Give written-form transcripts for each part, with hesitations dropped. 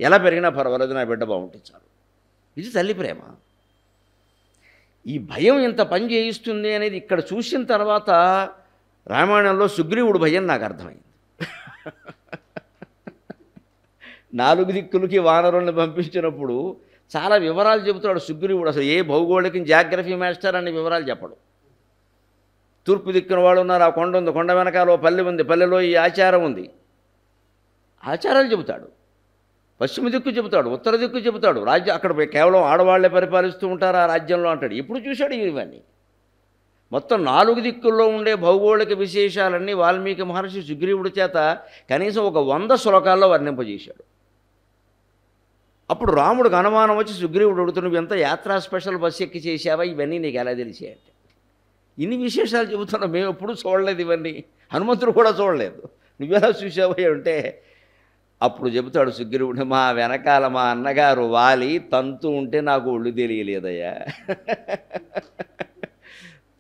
ఎలా పెరిగినా పర్వాలేదు, నా బిడ్డ బాగుంటే చాలు. ఇది తల్లి ప్రేమ. ఈ భయం ఇంత పని చేయిస్తుంది అనేది ఇక్కడ చూసిన తర్వాత రామాయణంలో సుగ్రీవుడు భయం నాకు అర్థమైంది. 4 దిక్కులకి వానరుల్ని పంపించినప్పుడు చాలా వివరాలు చెబుతాడు సుగ్రీవుడు. అసలు ఏ భౌగోళికం జాగ్రఫీ మాస్టర్ అనే వివరాలు చెప్పడు. తూర్పు దిక్కున వాళ్ళు ఉన్నారు, ఆ కొండ ఉంది, కొండ వెనకాల ఓ పల్లె ఉంది, పల్లెలో ఈ ఆచారం ఉంది, ఆచారాలు చెబుతాడు. పశ్చిమ దిక్కు చెబుతాడు, ఉత్తర దిక్కు చెబుతాడు. రాజ్యం అక్కడ కేవలం ఆడవాళ్లే పరిపాలిస్తూ ఉంటారు ఆ రాజ్యంలో అంటాడు. ఎప్పుడు చూశాడు ఇవన్నీ? మొత్తం 4 దిక్కుల్లో ఉండే భౌగోళిక విశేషాలన్నీ వాల్మీకి మహర్షి సుగ్రీవుడి చేత కనీసం ఒక 100 శ్లోకాల్లో వర్ణింపజేశాడు. అప్పుడు రాముడికి అనుమానం వచ్చి సుగ్రీవుడు అడుగుతున్న, నువ్వు ఎంత యాత్రా స్పెషల్ బస్సు ఎక్కి చేసావా, ఇవన్నీ నీకు ఎలా తెలిసాయంటే, ఇన్ని విశేషాలు చెబుతున్నావు, మేము ఎప్పుడూ చూడలేదు ఇవన్నీ, హనుమంతుడు కూడా చూడలేదు, నువ్వెలా చూసావా అంటే అప్పుడు చెబుతాడు సుగ్రీవుడు, మా వెనకాల మా అన్నగారు వాలి తంతు ఉంటే నాకు ఒళ్ళు తెలియలేదయ్యా,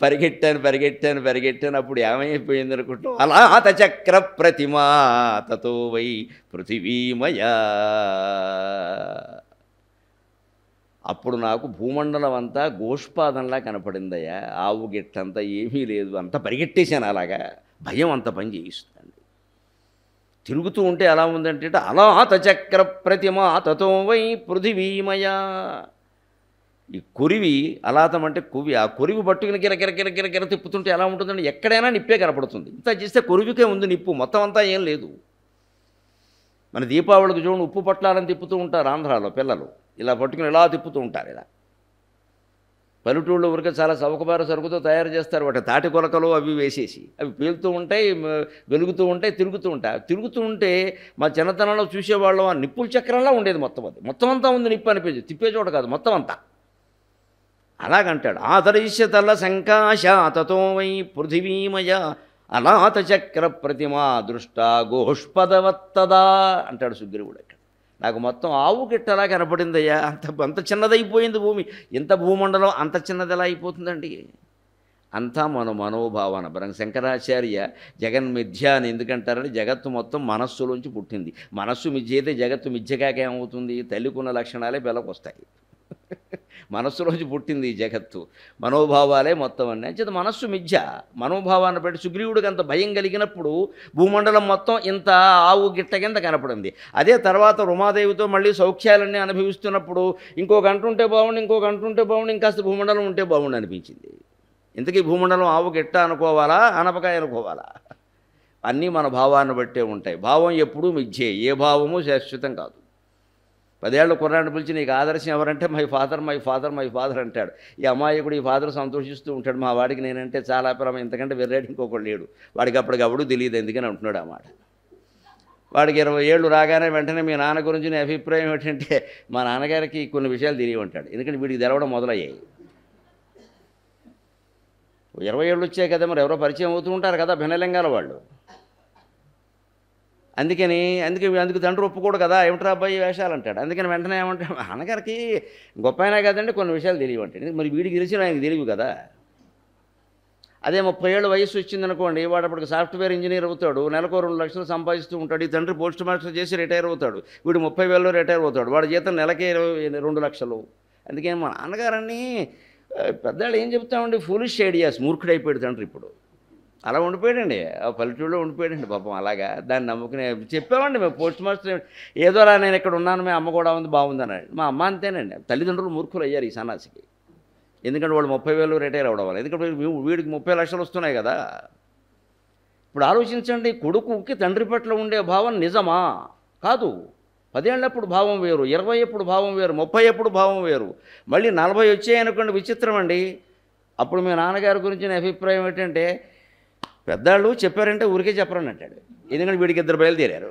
పరిగెట్టాను అప్పుడు ఏమైపోయింది అనుకుంటాం, అలా చక్ర ప్రతిమా తతో వై పృథివీమయా, అప్పుడు నాకు భూమండలం అంతా గోష్పాదంలా కనపడిందయ్యా, ఆవు గిట్టంతా ఏమీ లేదు, అంత పరిగెట్టేశాను, అలాగా భయం అంత పని చేయిస్తుందండి. తిరుగుతూ ఉంటే ఎలా ఉందంటే అలా చక్ర ప్రతిమా తతో వై పృథివీమయా, ఈ కొరివి అలాతం అంటే కొవి, ఆ కొరివి పట్టుకుని గిర తిప్పుతుంటే ఎలా ఉంటుందండి, ఎక్కడైనా నిప్పే కనపడుతుంది. ఇంత చేస్తే కొరివికే ఉంది నిప్పు, మొత్తం అంతా ఏం లేదు. మన దీపావళికి చూడండి ఉప్పు పట్లాలని తిప్పుతూ ఉంటారు ఆంధ్రాలో పిల్లలు, ఇలా పట్టుకుని ఇలా తిప్పుతూ ఉంటారు. ఇలా పల్లెటూళ్ళు ఊరికే చాలా చౌకబారు సరుకుతో తయారు చేస్తారు, వాటి తాటి కొలకలు అవి వేసేసి, అవి పేలుతూ ఉంటాయి, వెలుగుతూ ఉంటాయి, తిరుగుతూ ఉంటే మా చిన్నతనంలో చూసేవాళ్ళం ఆ నిప్పుల చక్రంలా ఉండేది మొత్తం, అది మొత్తం అంతా ఉంది నిప్పు అనిపించేది, తిప్పే చోట కాదు మొత్తం అంతా. అలాగంటాడు, ఆదరిష్యతల సంకాశ తతో వై పృథివీమయ అనాథ చక్ర ప్రతిమా దృష్టా గోష్పదవత్తదా అంటాడు సుగ్రీవుడు. అక్కడ నాకు మొత్తం ఆవు గిట్టలా కనపడిందయ్యా, అంత చిన్నదైపోయింది భూమి, ఇంత భూమండలం అంత చిన్నది ఎలా అయిపోతుందండి? అంతా మన మనోభావన. శంకరాచార్య జగన్మిథ్య అని ఎందుకంటారని, జగత్తు మొత్తం మనస్సులోంచి పుట్టింది. మనస్సు మిథ్య అయితే జగత్తు మిథ్యకాక ఏమవుతుంది? తల్లికున్న లక్షణాలే పిల్లకొస్తాయి. మనస్సులోంచి పుట్టింది ఈ జగత్తు, మనోభావాలే మొత్తం అన్నీ. అంచేత మనస్సు మిథ్య, మనోభావాన్ని బట్టి సుగ్రీవుడికి అంత భయం కలిగినప్పుడు భూమండలం మొత్తం ఇంత ఆవు గిట్ట కింద కనపడింది. అదే తర్వాత రుమాదేవితో మళ్ళీ సౌఖ్యాలన్నీ అనుభవిస్తున్నప్పుడు ఇంకో గంట ఉంటే బాగుండు, ఇంకాస్త భూమండలం ఉంటే బాగుండు అనిపించింది. ఇంతకీ భూమండలం ఆవు గిట్ట అనుకోవాలా, ఆనపకాయ అనుకోవాలా? అన్నీ మన భావాన్ని బట్టే ఉంటాయి. భావం ఎప్పుడూ మిథ్యే, ఏ భావము శాశ్వతం కాదు. 10 ఏళ్ల కుర్రాడిని పిలిచి నీకు ఆదర్శం ఎవరంటే మై ఫాదర్ అంటాడు. ఈ అమాయకుడు ఈ ఫాదర్ సంతోషిస్తూ ఉంటాడు, మా వాడికి నేనంటే చాలా ప్రేమ, ఇంతకంటే వెర్రాడు ఇంకొకడు లేడు, వాడికి అప్పటికప్పుడు తెలియదు ఎందుకని అంటున్నాడు ఆ మాట. వాడికి 20 ఏళ్ళు రాగానే వెంటనే మీ నాన్న గురించి నీ అభిప్రాయం ఏంటంటే, మా నాన్నగారికి కొన్ని విషయాలు తెలియమంటాడు, ఎందుకంటే వీడికి తెలవడం మొదలయ్యాయి. 20 ఏళ్ళు వచ్చాయి కదా, మరి ఎవరో పరిచయం అవుతూ ఉంటారు కదా భిన్నలింగాల వాళ్ళు, అందుకు తండ్రి ఒప్పుకోడు కదా, ఏమిట్రా అబ్బాయి వేషాలు అంటాడు. అందుకని వెంటనే ఏమంటాడు, నాన్నగారికి గొప్ప అయినా కదండి కొన్ని విషయాలు తెలియమంటాడు. మరి వీడికి తెలిసిన ఆయనకి తెలియవు కదా. అదే 30 ఏళ్ళ వయసు వచ్చిందనుకోండి, వాడు అప్పటికి సాఫ్ట్వేర్ ఇంజనీర్ అవుతాడు, నెలకు 2 లక్షలు సంపాదిస్తూ ఉంటాడు. ఈ తండ్రి పోస్ట్ మాస్టర్ చేసి రిటైర్ అవుతాడు, వీడు 30,000లో రిటైర్ అవుతాడు, వాడి జీతం నెలకే 2 లక్షలు. అందుకని మా నాన్నగారని పెద్దవాళ్ళు ఏం చెప్తామండి, ఫూలిష్ ఐడియాస్, మూర్ఖుడైపోయాడు తండ్రి. ఇప్పుడు అలా ఉండిపోయాడండి, ఆ పల్లెటూళ్ళలో ఉండిపోయాడండి పాపం. అలాగా దాన్ని నమ్ముకునే చెప్పామండి మేము, పోస్ట్ మాస్టర్ ఏదోలా నేను ఇక్కడ ఉన్నాను, మీ అమ్మ కూడా ఉంది బాగుంది అన్నాడు. మా అమ్మ అంతేనండి, తల్లిదండ్రులు మూర్ఖులు అయ్యారు ఈ సన్నాసికి. ఎందుకంటే వాళ్ళు 30,000 రిటైర్ అవ్వడం వల్ల, ఎందుకంటే వీడికి 30 లక్షలు వస్తున్నాయి కదా. ఇప్పుడు ఆలోచించండి, కొడుకుకి తండ్రి పట్ల ఉండే భావం నిజమా కాదు. 10 ఏళ్ళప్పుడు భావం వేరు, 20 ఎప్పుడు భావం వేరు, 30 ఎప్పుడు భావం వేరు, మళ్ళీ 40 వచ్చాయనుకోండి విచిత్రం అండి. అప్పుడు మీ నాన్నగారి గురించి నా అభిప్రాయం ఏంటంటే, పెద్దవాళ్ళు చెప్పారంటే ఊరికే చెప్పరని అంటాడు, ఎందుకంటే వీడికి 2 బయలుదేరారు,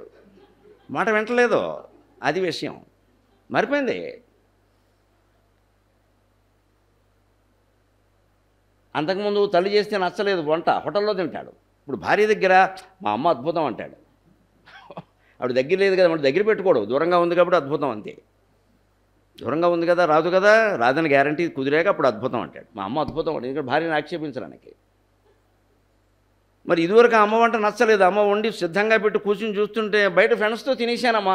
మాట వింటలేదు, అది విషయం మారిపోయింది. అంతకుముందు తల్లి చేస్తే నచ్చలేదు వంట, హోటల్లో తింటాడు. ఇప్పుడు భార్య దగ్గర మా అమ్మ అద్భుతం అంటాడు. ఆవిడ దగ్గర లేదు కదా, మన దగ్గర పెట్టుకోడు, దూరంగా ఉంది కాబట్టి అద్భుతం అంతే. దూరంగా ఉంది కదా, రాదని గ్యారంటీ కుదిరాక అప్పుడు అద్భుతం అంటాడు. మా అమ్మ అద్భుతం అంటాడు, ఎందుకంటే భార్యను ఆక్షేపించడానికి. మరి ఇదివరకు అమ్మ వంట నచ్చలేదు, అమ్మ వండి సిద్ధంగా పెట్టి కూర్చుని చూస్తుంటే బయట ఫ్రెండ్స్తో తినేసానమ్మా,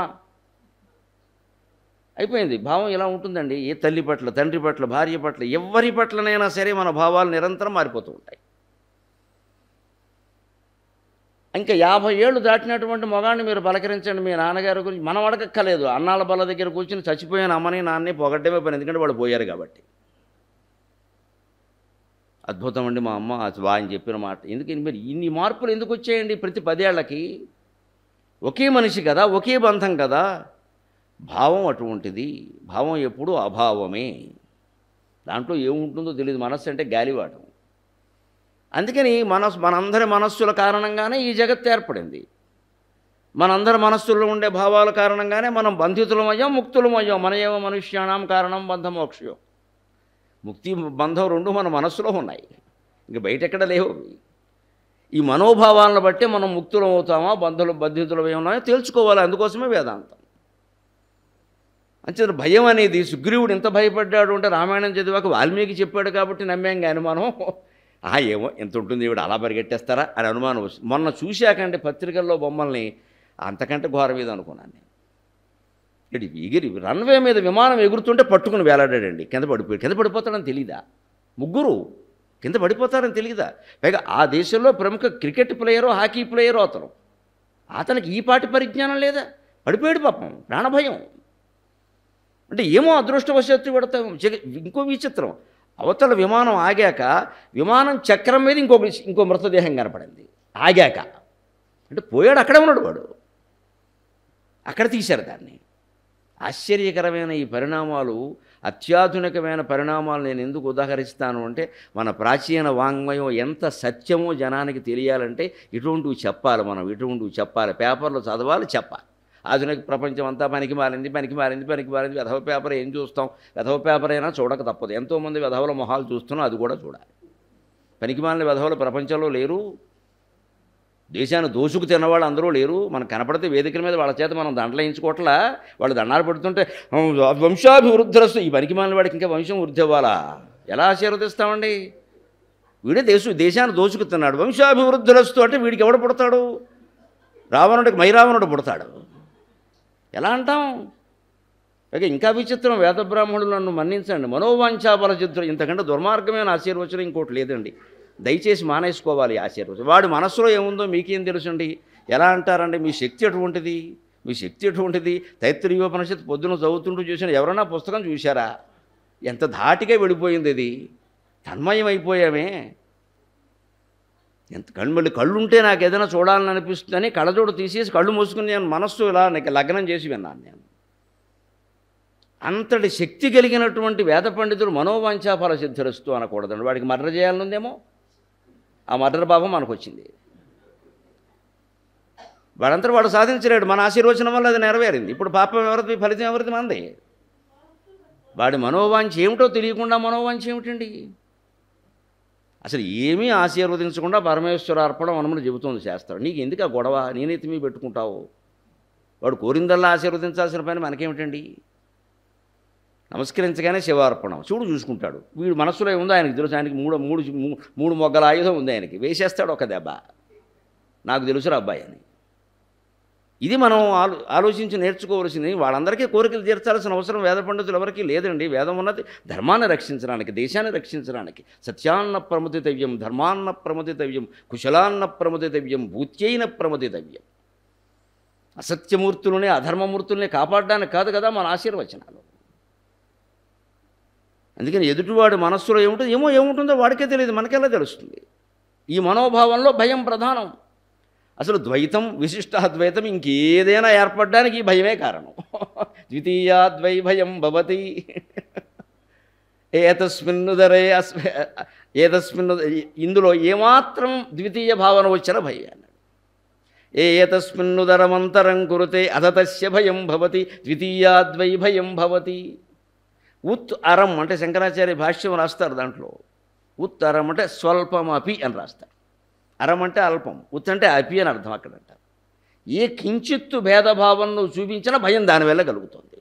అయిపోయింది. భావం ఇలా ఉంటుందండి. ఏ తల్లి పట్ల, తండ్రి పట్ల, భార్య పట్ల, ఎవరి పట్లనైనా సరే మన భావాలు నిరంతరం మారిపోతూ ఉంటాయి. ఇంకా 50 ఏళ్ళు దాటినటువంటి మగాడిని మీరు పలకరించండి, మీ నాన్నగారి గురించి మనం అడగక్కర్లేదు. అన్నాళ్ళ బల్ల దగ్గర కూర్చుని చచ్చిపోయిన అమ్మని నాన్నని పొగడ్డమే పని, ఎందుకంటే వాళ్ళు పోయారు కాబట్టి. అద్భుతం అండి మా అమ్మ ఆయన చెప్పిన మాట. ఎందుకని మరి ఇన్ని మార్పులు ఎందుకు వచ్చాయండి ప్రతి 10 ఏళ్లకి? ఒకే మనిషి కదా, ఒకే బంధం కదా. భావం అటువంటిది. భావం ఎప్పుడూ అభావమే. దాంట్లో ఏముంటుందో తెలియదు. మనస్సు అంటే గాలివాటం. అందుకని మనందరి మనస్సుల కారణంగానే ఈ జగత్తు ఏర్పడింది. మనందరి మనస్సుల్లో ఉండే భావాల కారణంగానే మనం బంధితులమయ్యాం, ముక్తులమయ్యాం. మన ఏమో మనుష్యాణం కారణం బంధమోక్షయం. ముక్తి బంధం రెండు మన మనస్సులో ఉన్నాయి, ఇంక బయటెక్కడ లేవు. ఈ మనోభావాలను బట్టే మనం ముక్తులం అవుతామా, బంధితులం ఏమన్నాయో తేల్చుకోవాలి. అందుకోసమే వేదాంతం. అంతే భయం అనేది, సుగ్రీవుడు ఎంత భయపడ్డాడు అంటే రామాయణం చదివాక వాల్మీకి చెప్పాడు కాబట్టి నమ్మాం. కానీ మనం ఏమో ఎంత ఉంటుంది ఈవిడ అలా పరిగెట్టేస్తారా అని అనుమానం వస్తుంది. మొన్న చూశాకంటే పత్రికల్లో బొమ్మల్ని, అంతకంటే ఘోరం మీద అనుకున్నాను నేను. రన్వే మీద విమానం ఎగురుతుంటే పట్టుకుని వేలాడాడండి. కింద పడిపోతాడని తెలీదా? ముగ్గురు కింద పడిపోతారని తెలీదా? పైగా ఆ దేశంలో ప్రముఖ క్రికెట్ ప్లేయరో, హాకీ ప్లేయరో అతనికి ఈ పాటి పరిజ్ఞానం లేదా? పడిపోయాడు పాపం, ప్రాణభయం. అంటే ఏమో అదృష్టవశాత్తు పడతాం. ఇంకో విచిత్రం, అవతల విమానం ఆగాక విమానం చక్రం మీద ఇంకో మృతదేహం కనపడింది ఆగాక. అంటే పోయాడు, అక్కడే ఉన్నాడు వాడు, అక్కడ తీశారు దాన్ని. ఆశ్చర్యకరమైన ఈ పరిణామాలు, అత్యాధునికమైన పరిణామాలు నేను ఎందుకు ఉదాహరిస్తాను అంటే, మన ప్రాచీన వాంగ్మయం ఎంత సత్యమో జనానికి తెలియాలంటే ఇటువంటివి చెప్పాలి. మనం ఇటువంటివి చెప్పాలి, పేపర్లో చదవాలి, చెప్పాలి. ఆధునిక ప్రపంచం అంతా పనికి మారింది. వెధవ పేపర్ ఏం చూస్తాం? వెధవ పేపర్ అయినా చూడక తప్పదు. ఎంతోమంది వెధవల మొహాలు చూస్తున్నాం, అది కూడా చూడాలి. పనికి మాలిన వెధవలు ప్రపంచంలో లేరు. దేశాన్ని దోసుకు తిన్నవాళ్ళు అందరూ లేరు. మనకు కనపడితే వేదికల మీద వాళ్ళ చేత మనం దండలేయించుకోవట్లా. వాళ్ళు దండాలు పెడుతుంటే వంశాభివృద్ధిరస్తు, ఈ పనికి మాలిన వాడికి ఇంకా వంశం వృద్ధి అవ్వాలా? ఎలా ఆశీర్వదిస్తామండి? వీడే దేశాన్ని దోచుకుతున్నాడు. వంశాభివృద్ధిరస్తు అంటే వీడికి ఎవడు పుడతాడు? రావణుడికి మైరావణుడు పుడతాడు. ఎలా అంటాం? పైగా ఇంకా విచిత్రం, వేదబ్రాహ్మణులు నన్ను మన్నించండి, మనోవాంఛాబల చిత్రం, ఇంతకంటే దుర్మార్గమైన ఆశీర్వచనం ఇంకోటి లేదండి. దయచేసి మానేసుకోవాలి ఈ ఆశీర్వచనం. వాడి మనస్సులో ఏముందో మీకేం తెలుసండి? ఎలా అంటారండి? మీ శక్తి ఎటువంటిది? తైత్రీయోపనిషత్తు పొద్దున చదువుతుంటూ చూసిన ఎవరైనా పుస్తకం చూశారా? ఎంత ధాటిగా వెళ్ళిపోయింది ఇది. తన్మయం అయిపోయామే. ఎంత కళ్ళుంటే నాకు ఏదైనా చూడాలని అనిపిస్తుందని కళ్ళజోడు తీసేసి కళ్ళు మూసుకుని నేను మనస్సు ఇలా లగ్నం చేసి విన్నాను నేను. అంతటి శక్తి కలిగినటువంటి వేద పండితుడు మనోవాంఛాఫల సిద్ధిరస్తు అనకూడదండి. వాడికి మర్డర్ చేయాలనుందేమో, ఆ మర్డర్ భావం మనకు వచ్చింది. వాడంతా వాడు సాధించలేడు. మన ఆశీర్వచనం వల్ల అది నెరవేరింది. ఇప్పుడు పాపం ఎవరిది, ఫలితం ఎవరిది? మంది. వాడి మనోవాంఛ ఏమిటో తెలియకుండా మనోవాంఛ ఏమిటండి? అసలు ఏమీ ఆశీర్వదించకుండా పరమేశ్వర అర్పణం మనమని చెబుతోంది శాస్త్రం. నీకు ఎందుకు ఆ గొడవ? నేనైతే మీ పెట్టుకుంటావు. వాడు కోరిందల్లా ఆశీర్వదించాల్సిన పని మనకేమిటండి? నమస్కరించగానే శివార్పణం, చూసుకుంటాడు. వీడు మనస్సులో ఏముందో ఆయనకి తెలుసు. ఆయనకి మూడు మొగ్గల ఆయుధం ఉంది, ఆయనకి వేసేస్తాడు ఒక దెబ్బ. నాకు తెలుసురా అబ్బాయి అని. ఇది మనం ఆలోచించి నేర్చుకోవలసింది. వాళ్ళందరికీ కోరికలు తీర్చాల్సిన అవసరం వేద పండితులు ఎవరికీ లేదండి. వేదం ఉన్నది ధర్మాన్ని రక్షించడానికి, దేశాన్ని రక్షించడానికి. సత్యాన్న ప్రముదితవ్యం, ధర్మాన్న ప్రముదితవ్యం, కుశలాన్న ప్రముదితవ్యం, భూత్యైన ప్రముదితవ్యం. అసత్యమూర్తులనే, అధర్మమూర్తుల్ని కాపాడడానికి కాదు కదా మన ఆశీర్వచనాలు. అందుకని ఎదుటివాడి మనస్సులో ఏముంటుందో వాడికే తెలియదు, మనకెలా తెలుస్తుంది? ఈ మనోభావంలో భయం ప్రధానం. అసలు ద్వైతం, విశిష్టాద్వైతం ఇంకేదైనా ఏర్పడడానికి ఈ భయమే కారణం. ద్వితీయాద్వై భయం భవతి ఇందులో ఏమాత్రం ద్వితీయ భావన వచ్చిన భయం అన్నాడు. ఏతస్మిన్నుదరమంతరం కురుతే అధతస్య భయం భవతి ద్వితీయాద్వై భయం భవతి. ఉత్ అరం అంటే శంకరాచార్య భాష్యం రాస్తారు. దాంట్లో ఉత్ అరం అంటే స్వల్పమపి అని రాస్తారు. అరం అంటే అల్పం, ఉత్ అంటే అపి అని అర్థం అక్కడ అంటారు. ఏ కించిత్తు భేదభావం నువ్వు చూపించినా భయం దానివల్ల కలుగుతుంది.